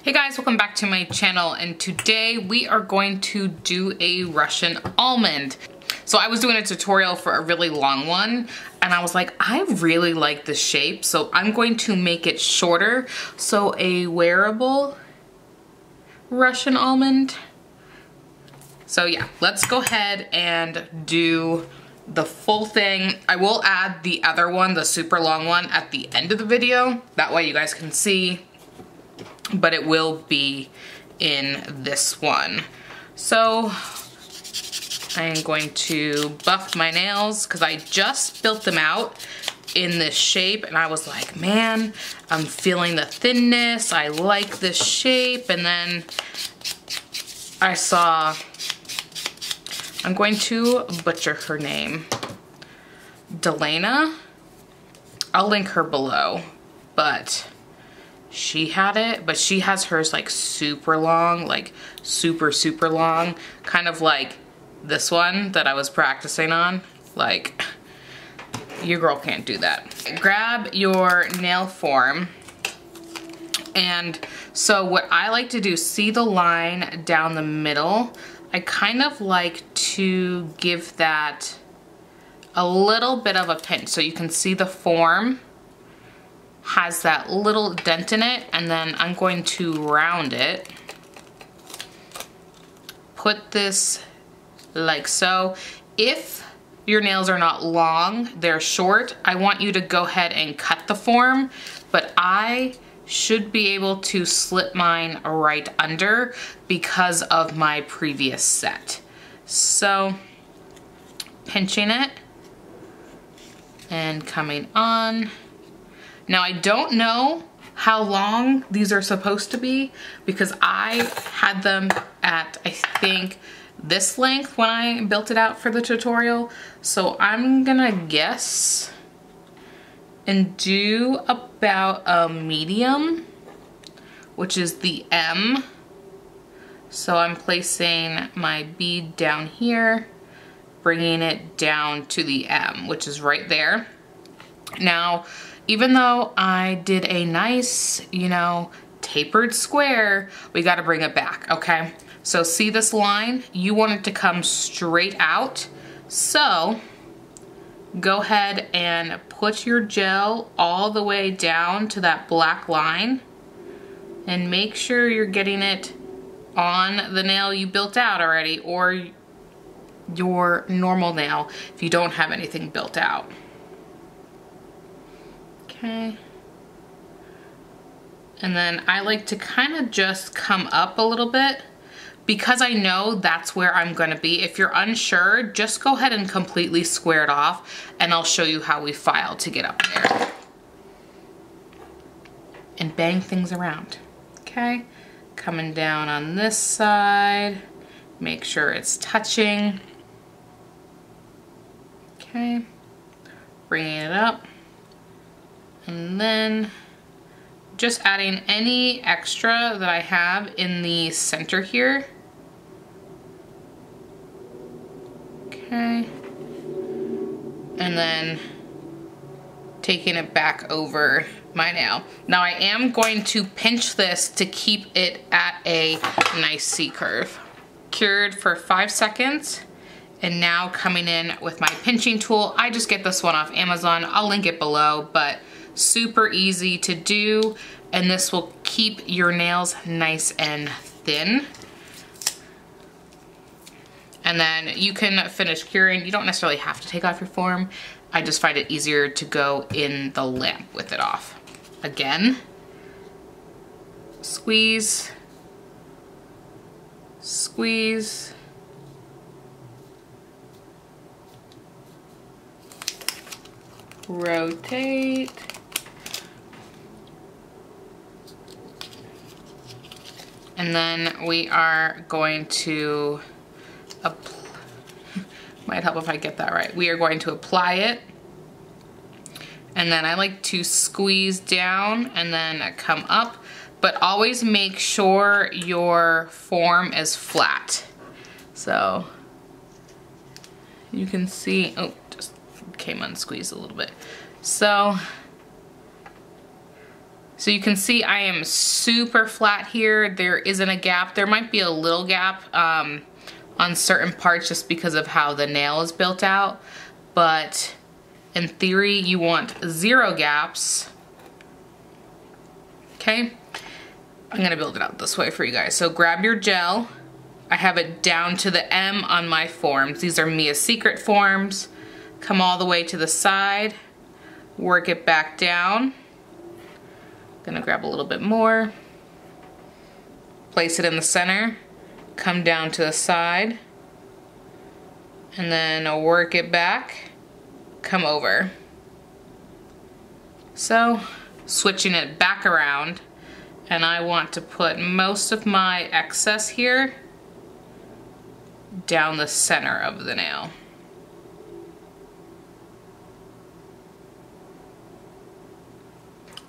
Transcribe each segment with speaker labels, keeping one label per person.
Speaker 1: Hey guys, welcome back to my channel, and today we are going to do a Russian almond. So I was doing a tutorial for a really long one and I was like, I really like the shape, so I'm going to make it shorter. So a wearable Russian almond. So yeah, let's go ahead and do the full thing. I will add the other one, the super long one, at the end of the video. That way you guys can see, but it will be in this one. So I'm going to buff my nails because I just built them out in this shape and I was like, man, I'm feeling the thinness. I like this shape. And then I saw, I'm going to butcher her name, Delana. I'll link her below, but she had it, but she has hers like super long, like super long, kind of like this one that I was practicing on. Like, your girl can't do that. Grab your nail form, and so what I like to do, see the line down the middle? I kind of like to give that a little bit of a pinch so you can see the form has that little dent in it, and then I'm going to round it. Put this like so. If your nails are not long, they're short, I want you to go ahead and cut the form, but I should be able to slip mine right under because of my previous set. So pinching it and coming on. Now I don't know how long these are supposed to be because I had them at, I think, this length when I built it out for the tutorial. So I'm gonna guess and do about a medium, which is the M. So I'm placing my bead down here, bringing it down to the M, which is right there. Now, even though I did a nice, tapered square, we gotta bring it back, okay? So see this line? You want it to come straight out. So go ahead and put your gel all the way down to that black line and make sure you're getting it on the nail you built out already, or your normal nail if you don't have anything built out. Okay. And then I like to kind of just come up a little bit because I know that's where I'm gonna be. If you're unsure, just go ahead and completely square it off and I'll show you how we file to get up there. And bang things around, okay? Coming down on this side, make sure it's touching. Okay, bringing it up. And then just adding any extra that I have in the center here. Okay. And then taking it back over my nail. Now I am going to pinch this to keep it at a nice C curve. Cured for 5 seconds. And now coming in with my pinching tool. I just get this one off Amazon. I'll link it below, but super easy to do, and this will keep your nails nice and thin. And then you can finish curing. You don't necessarily have to take off your form. I just find it easier to go in the lamp with it off. Again, squeeze, squeeze, rotate, and then we are going to, might help if I get that right. We are going to apply it, and then I like to squeeze down and then come up, but always make sure your form is flat. So you can see, oh, just came unsqueezed a little bit. So So you can see I am super flat here. There isn't a gap. There might be a little gap on certain parts just because of how the nail is built out. But in theory, you want 0 gaps. Okay, I'm gonna build it out this way for you guys. So grab your gel. I have it down to the M on my forms. These are Mia's Secret forms. Come all the way to the side, work it back down. Gonna grab a little bit more, place it in the center, come down to the side, and then work it back, come over. So, switching it back around, and I want to put most of my excess here down the center of the nail.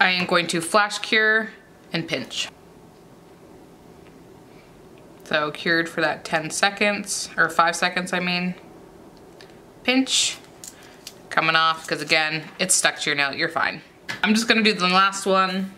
Speaker 1: I am going to flash cure and pinch. So cured for that 10 seconds, or 5 seconds I mean. Pinch, coming off, because again, it's stuck to your nail, you're fine. I'm just gonna do the last one.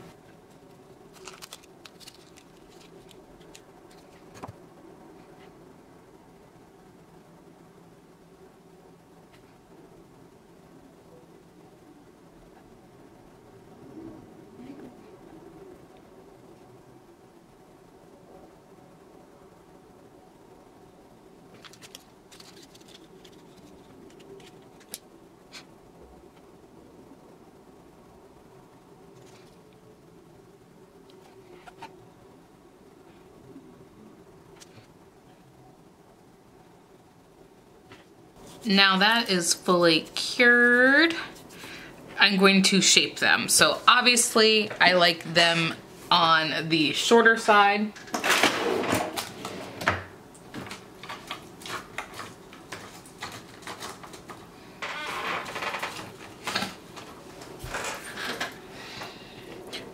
Speaker 1: Now that is fully cured, I'm going to shape them. So obviously I like them on the shorter side.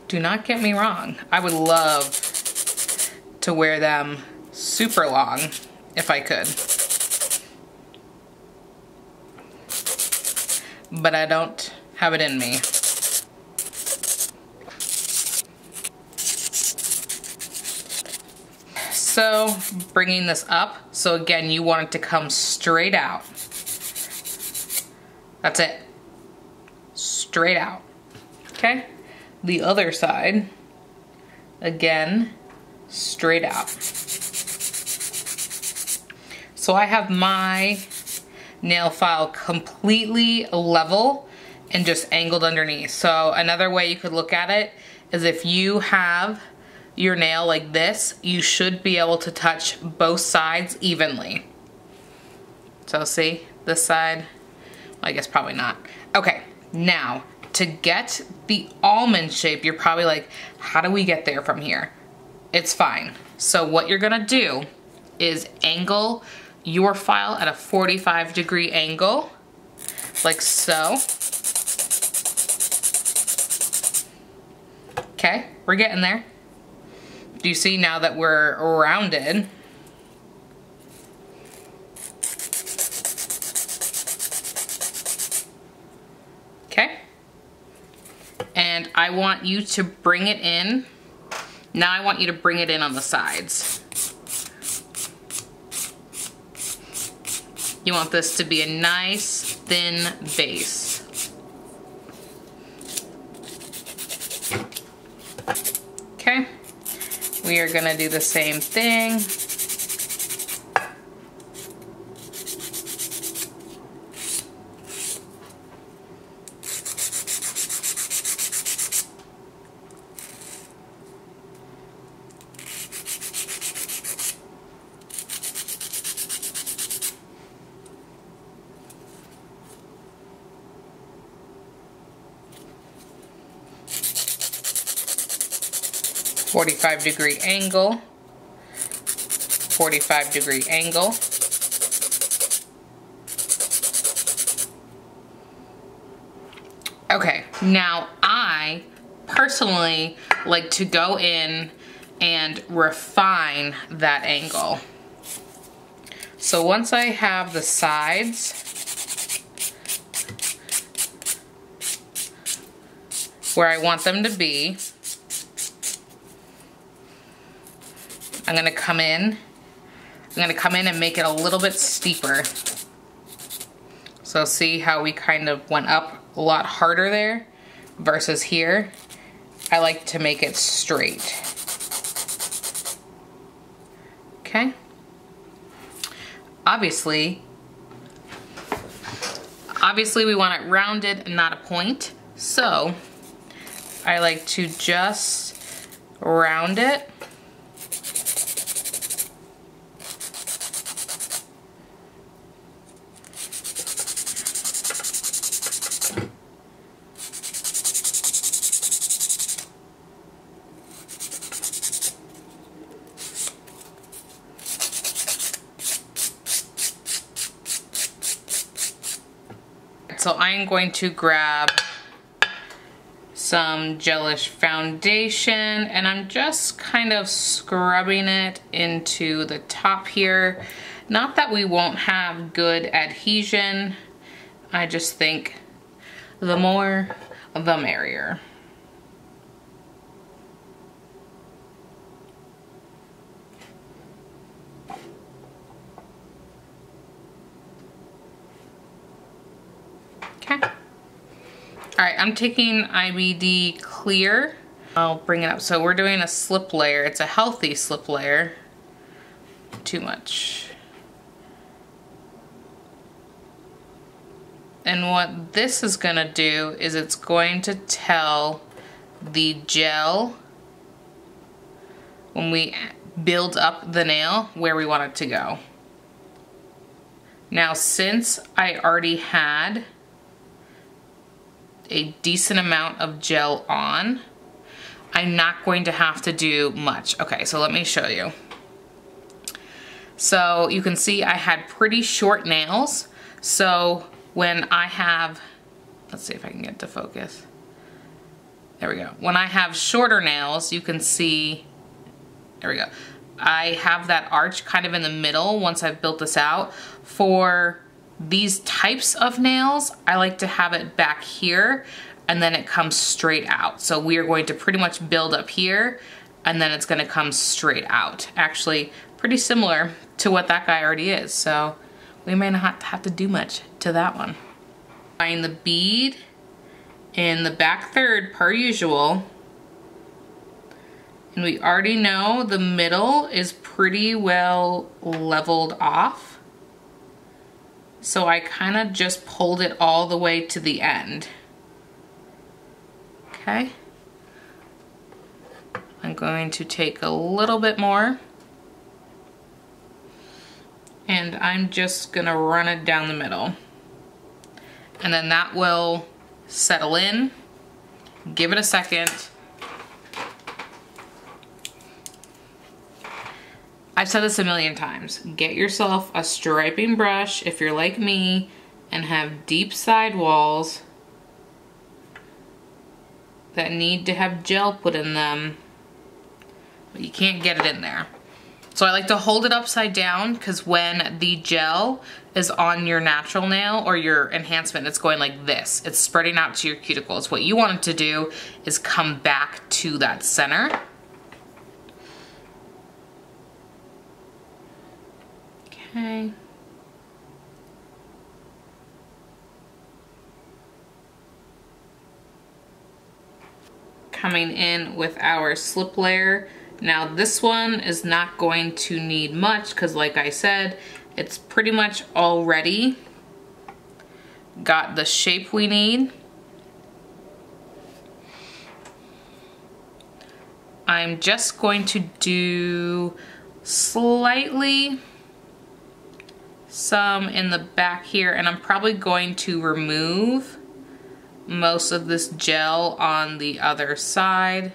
Speaker 1: Do not get me wrong, I would love to wear them super long if I could. But I don't have it in me. So bringing this up, so again you want it to come straight out. That's it, straight out, okay? The other side, again, straight out. So I have my nail file completely level and just angled underneath. So another way you could look at it is if you have your nail like this, you should be able to touch both sides evenly. So see, this side, well, I guess probably not. Okay, now to get the almond shape, you're probably like, how do we get there from here? It's fine. So what you're gonna do is angle your file at a 45-degree angle, like so. Okay, we're getting there. Do you see now that we're rounded? Okay. And I want you to bring it in. Now I want you to bring it in on the sides. You want this to be a nice, thin base. Okay, we are gonna do the same thing. .45-degree angle, 45-degree angle. Okay, now I personally like to go in and refine that angle. So once I have the sides where I want them to be, I'm gonna come in and make it a little bit steeper. So see how we kind of went up a lot harder there versus here? I like to make it straight. Okay. Obviously we want it rounded and not a point. So I like to just round it. So I'm going to grab some gelish foundation and I'm just kind of scrubbing it into the top here. Not that we won't have good adhesion, I just think the more the merrier. Okay. All right, I'm taking IBD clear. I'll bring it up. So we're doing a slip layer. It's a healthy slip layer. Too much. And what this is gonna do is it's going to tell the gel when we build up the nail where we want it to go. Now, since I already had a decent amount of gel on, I'm not going to have to do much. Okay, so let me show you. So you can see I had pretty short nails. So when I have, let's see if I can get to focus. There we go. When I have shorter nails, you can see, there we go. I have that arch kind of in the middle once I've built this out. For these types of nails, I like to have it back here and then it comes straight out. So we are going to pretty much build up here and then it's gonna come straight out. Actually, pretty similar to what that guy already is. So we may not have to do much to that one. Find the bead in the back third per usual. And we already know the middle is pretty well leveled off. So I kind of just pulled it all the way to the end. Okay. I'm going to take a little bit more and I'm just gonna run it down the middle. And then that will settle in. Give it a second. I've said this a million times. Get yourself a striping brush if you're like me and have deep side walls that need to have gel put in them, but you can't get it in there. So I like to hold it upside down because when the gel is on your natural nail or your enhancement, it's going like this. It's spreading out to your cuticles. What you want it to do is come back to that center. Okay. Coming in with our slip layer. Now this one is not going to need much because like I said, it's pretty much already got the shape we need. I'm just going to do slightly some in the back here, and I'm probably going to remove most of this gel on the other side.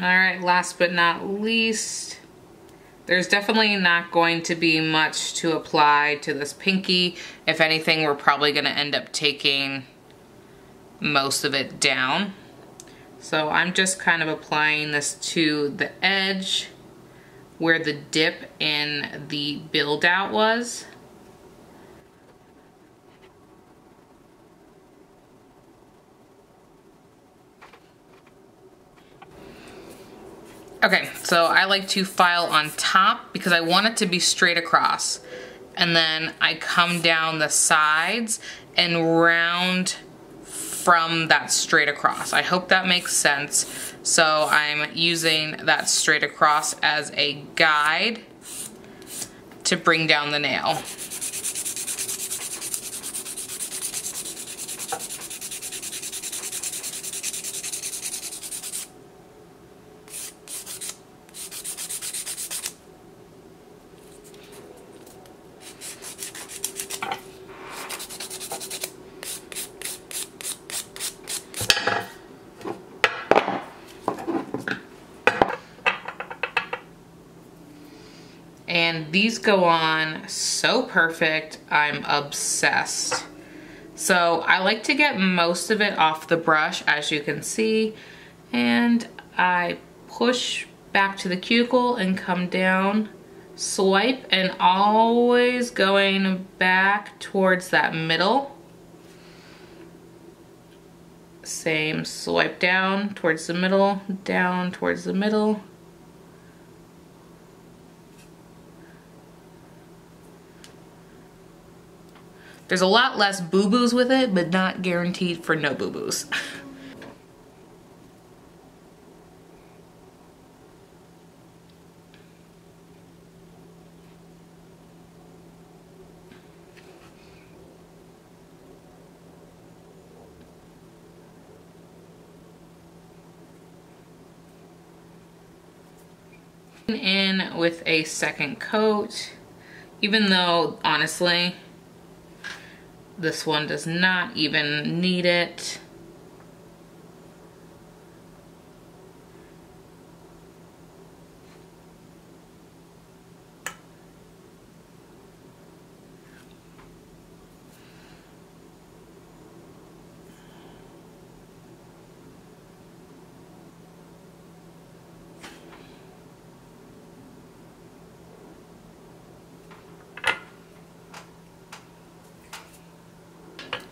Speaker 1: All right, last but not least, there's definitely not going to be much to apply to this pinky. If anything, we're probably gonna end up taking most of it down. So I'm just kind of applying this to the edge where the dip in the build out was. Okay, so I like to file on top because I want it to be straight across. And then I come down the sides and round from that straight across. I hope that makes sense. So I'm using that straight across as a guide to bring down the nail. And these go on so perfect, I'm obsessed. So I like to get most of it off the brush, as you can see, and I push back to the cuticle and come down, swipe, and always going back towards that middle. Same, swipe down towards the middle, down towards the middle. There's a lot less boo-boos with it, but not guaranteed for no boo-boos. In with a second coat, even though honestly, this one does not even need it.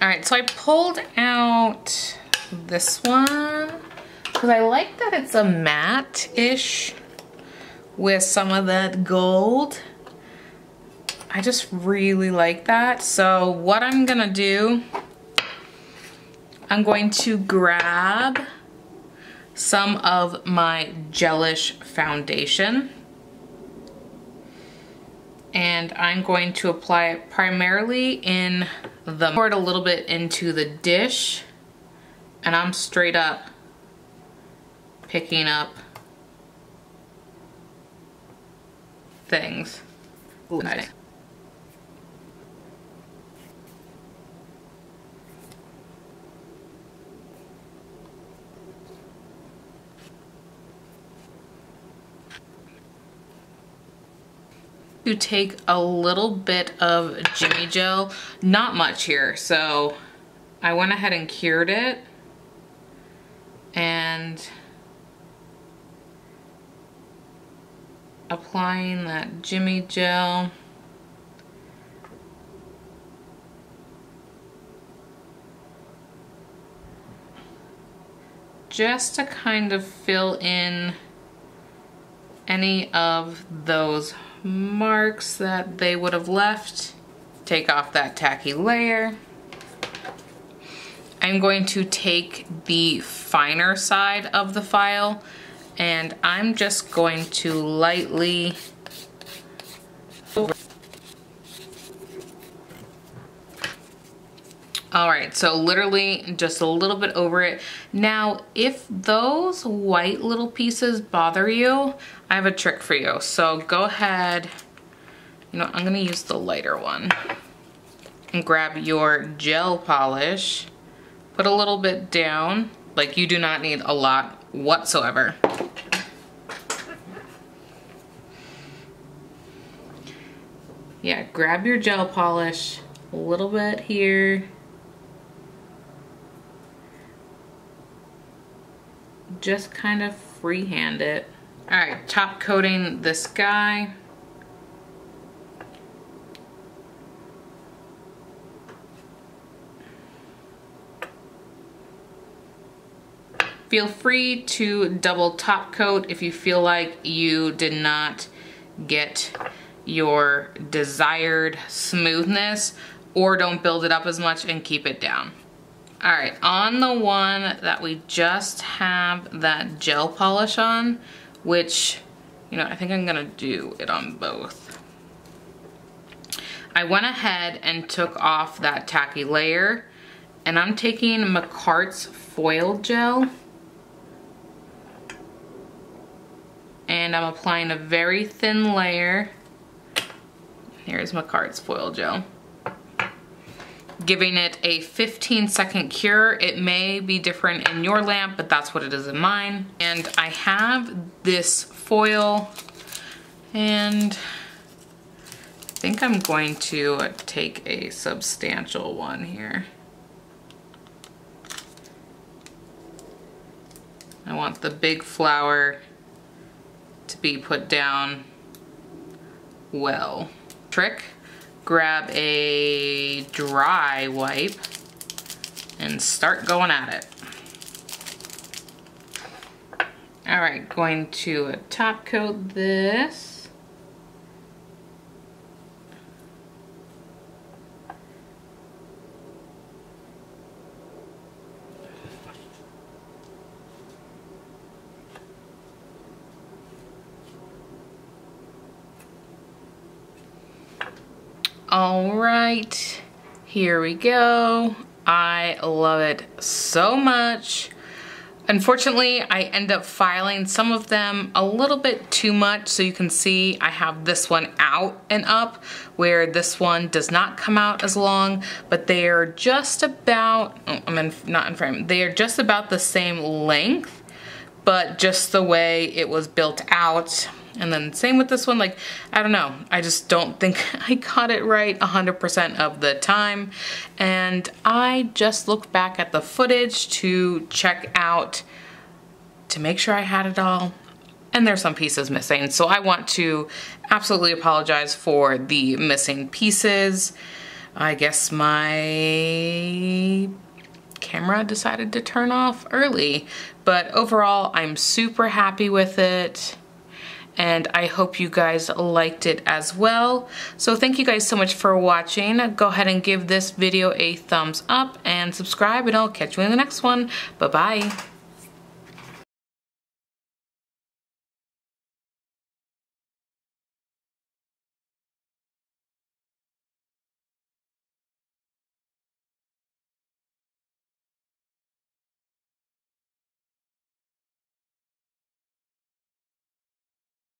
Speaker 1: All right, so I pulled out this one because I like that it's a matte-ish with some of that gold. I just really like that. So what I'm gonna do, I'm going to grab some of my gelish foundation and I'm going to apply it primarily in the, pour it a little bit into the dish, and I'm straight up picking up things. Ooh, nice. To take a little bit of Jimmy gel, not much here, so I went ahead and cured it and applying that Jimmy gel. Just to kind of fill in any of those marks that they would have left. Take off that tacky layer. I'm going to take the finer side of the file and I'm just going to lightly Alright, so literally just a little bit over it. Now, if those white little pieces bother you, I have a trick for you. So go ahead, you know, I'm gonna use the lighter one. And grab your gel polish, put a little bit down, like you do not need a lot whatsoever. Yeah, grab your gel polish, a little bit here. just kind of freehand it. All right, top coating this guy. Feel free to double top coat if you feel like you did not get your desired smoothness, or don't build it up as much and keep it down. All right, on the one that we just have that gel polish on, which, you know, I think I'm gonna do it on both. I went ahead and took off that tacky layer, and I'm taking McCart's foil gel, and I'm applying a very thin layer. Here's McCart's foil gel. Giving it a 15-second cure. It may be different in your lamp, but that's what it is in mine. And I have this foil, and I think I'm going to take a substantial one here. I want the big flower to be put down well. Trick, grab a dry wipe and start going at it. All right, going to top coat this. All right, here we go. I love it so much. Unfortunately, I end up filing some of them a little bit too much, so you can see I have this one out and up, where this one does not come out as long, but they are just about, not in frame, they are just about the same length, but just the way it was built out. And then same with this one, like, I don't know. I just don't think I got it right 100% of the time. And I just looked back at the footage to check out, to make sure I had it all. And there's some pieces missing. So I want to absolutely apologize for the missing pieces. I guess my camera decided to turn off early. But overall, I'm super happy with it. And I hope you guys liked it as well. So thank you guys so much for watching. Go ahead and give this video a thumbs up and subscribe, and I'll catch you in the next one. Bye-bye.